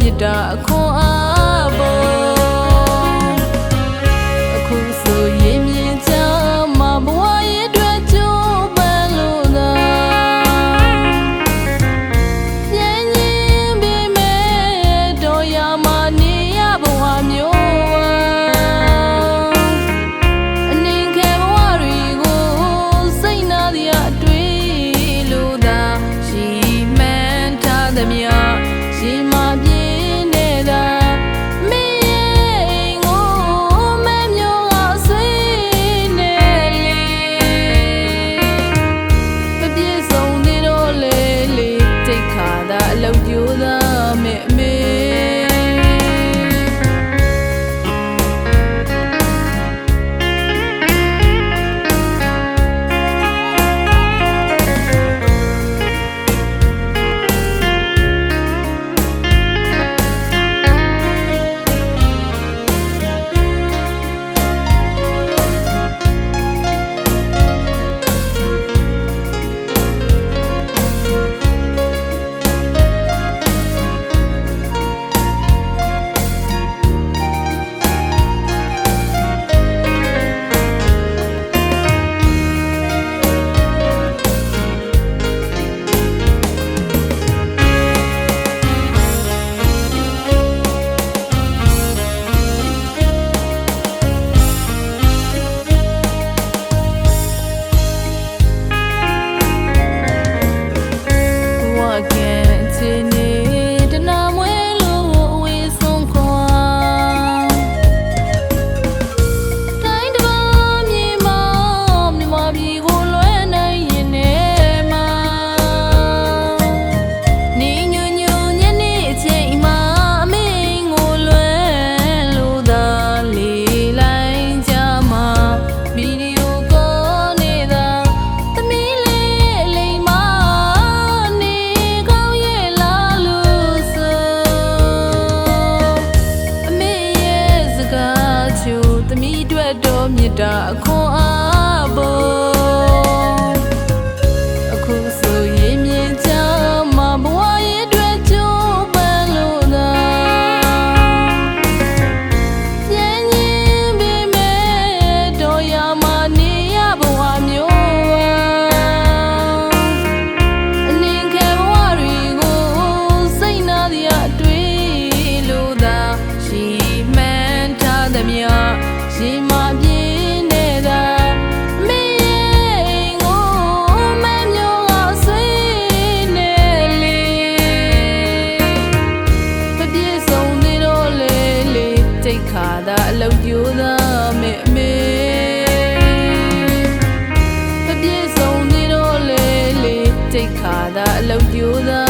မြတ်တာအခွန်အားပေါ်အခုဆိုရင်မြင်ချမှာဘဝရဲ့အတွက်ကြိုးပမ်းလို့သာပြင်းရင်ပြီးမဲ့တော့ရမှာနေရဘဝမျိုးအနေခဲဘဝတွေကိုစိတ်နာစရာအတွေ့လို့သာရှိမှန်းထားသမျှရှိမှပြင်းနေတာမင်းရဲ့ငိုမမျိုးကဆွေးနေလေမပြေဆုံးသေးတော့လေလေတိတ်ခါသာအလုပ်ကြိုးစားမဲ့အမေတော့မြတ်တာအခွန်အားပေါ်အခုဆိုရင်မြင်ချမှာဘဝရဲ့အတွက်ကြိုးပမ်းလို့သာပြင်းရင်ပြီးမဲ့တော့ရမှာနေရဘဝမျိုးအနေခဲဘဝတွေကိုစိတ်နာစရာအတွေ့လို့သာရှိမှန်းထားသမျှရှိမှပြင်းနေတာမင်းရဲ့ငိုမမျိုးကဆွေးနေလေမပြေဆုံးသေးတော့လေလေတိတ်ခါသာအလုပ်ကြိုးစားမဲ့အမေမပြေဆုံးသေးတော့လေလေတိတ်ခါသာအလုပ်ကြိုးစား